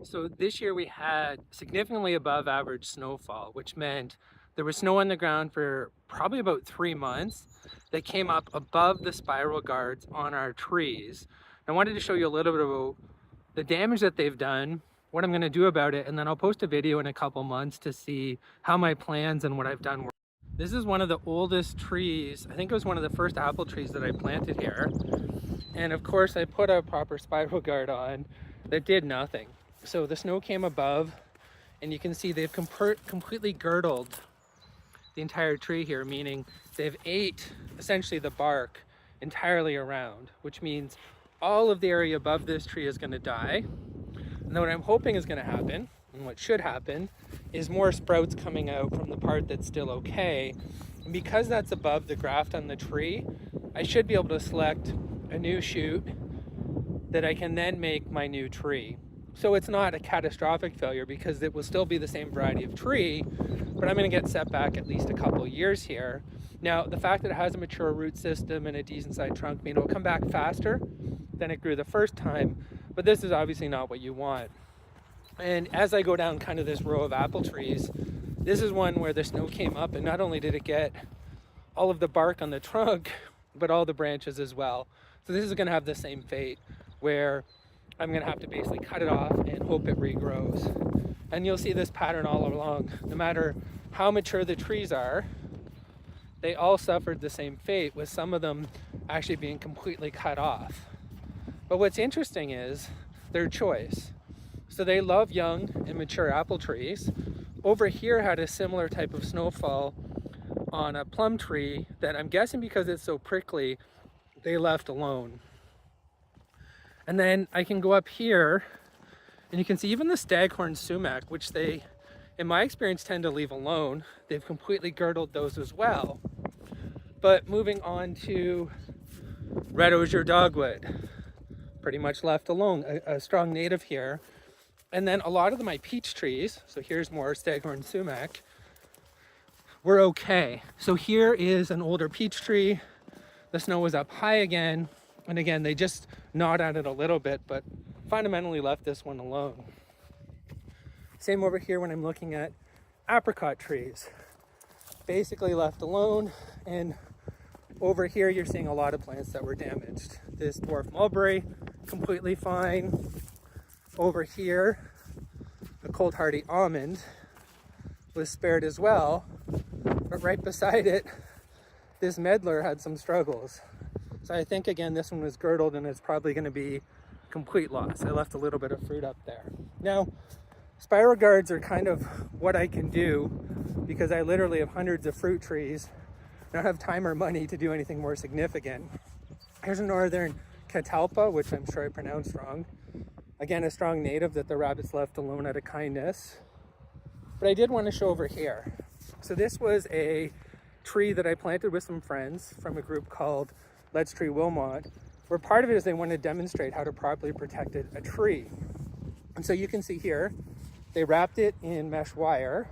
So this year we had significantly above average snowfall, which meant there was snow on the ground for probably about 3 months that came up above the spiral guards on our trees. I wanted to show you a little bit about the damage that they've done, what I'm going to do about it, and then I'll post a video in a couple months to see how my plans and what I've done work. This is one of the oldest trees. I think it was one of the first apple trees that I planted here. And of course I put a proper spiral guard on that did nothing. So the snow came above and you can see they've completely girdled the entire tree here, meaning they've ate essentially the bark entirely around, which means all of the area above this tree is going to die. And then what I'm hoping is going to happen, and what should happen, is more sprouts coming out from the part that's still okay. And because that's above the graft on the tree, I should be able to select a new shoot that I can then make my new tree. So it's not a catastrophic failure because it will still be the same variety of tree, but I'm going to get set back at least a couple years here. Now, the fact that it has a mature root system and a decent sized trunk means it'll come back faster than it grew the first time, but this is obviously not what you want. And as I go down kind of this row of apple trees, this is one where the snow came up and not only did it get all of the bark on the trunk, but all the branches as well. So this is going to have the same fate where I'm going to have to basically cut it off and hope it regrows. And you'll see this pattern all along. No matter how mature the trees are, they all suffered the same fate, with some of them actually being completely cut off. But what's interesting is their choice. So they love young and mature apple trees. Over here had a similar type of snowfall on a plum tree that I'm guessing because it's so prickly, they left alone. And then I can go up here and you can see even the staghorn sumac, which they, in my experience, tend to leave alone. They've completely girdled those as well. But moving on to red osier dogwood, pretty much left alone, a strong native here. And then a lot of my peach trees, so here's more staghorn sumac, were okay. So here is an older peach tree. The snow was up high again. And again, they just gnawed at it a little bit, but fundamentally left this one alone. Same over here when I'm looking at apricot trees. Basically left alone. And over here, you're seeing a lot of plants that were damaged. This dwarf mulberry, completely fine. Over here, a cold hardy almond was spared as well. But right beside it, this medlar had some struggles. So I think, again, this one was girdled and it's probably going to be complete loss. I left a little bit of fruit up there. Now, spiral guards are kind of what I can do because I literally have hundreds of fruit trees. I don't have time or money to do anything more significant. Here's a northern catalpa, which I'm sure I pronounced wrong. Again, a strong native that the rabbits left alone out of kindness. But I did want to show over here. So this was a tree that I planted with some friends from a group called Let's Tree Wilmot, where part of it is they want to demonstrate how to properly protect a tree. And so you can see here, they wrapped it in mesh wire,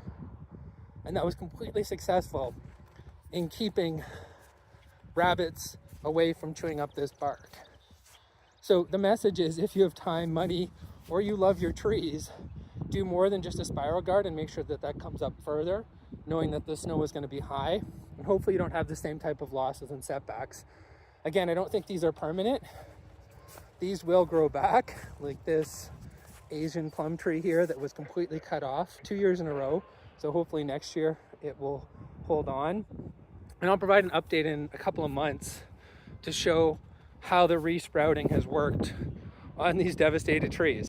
and that was completely successful in keeping rabbits away from chewing up this bark. So the message is, if you have time, money, or you love your trees, do more than just a spiral guard and make sure that that comes up further, knowing that the snow is going to be high, and hopefully you don't have the same type of losses and setbacks. Again, I don't think these are permanent. These will grow back, like this Asian plum tree here that was completely cut off 2 years in a row. So hopefully next year it will hold on. And I'll provide an update in a couple of months to show how the resprouting has worked on these devastated trees.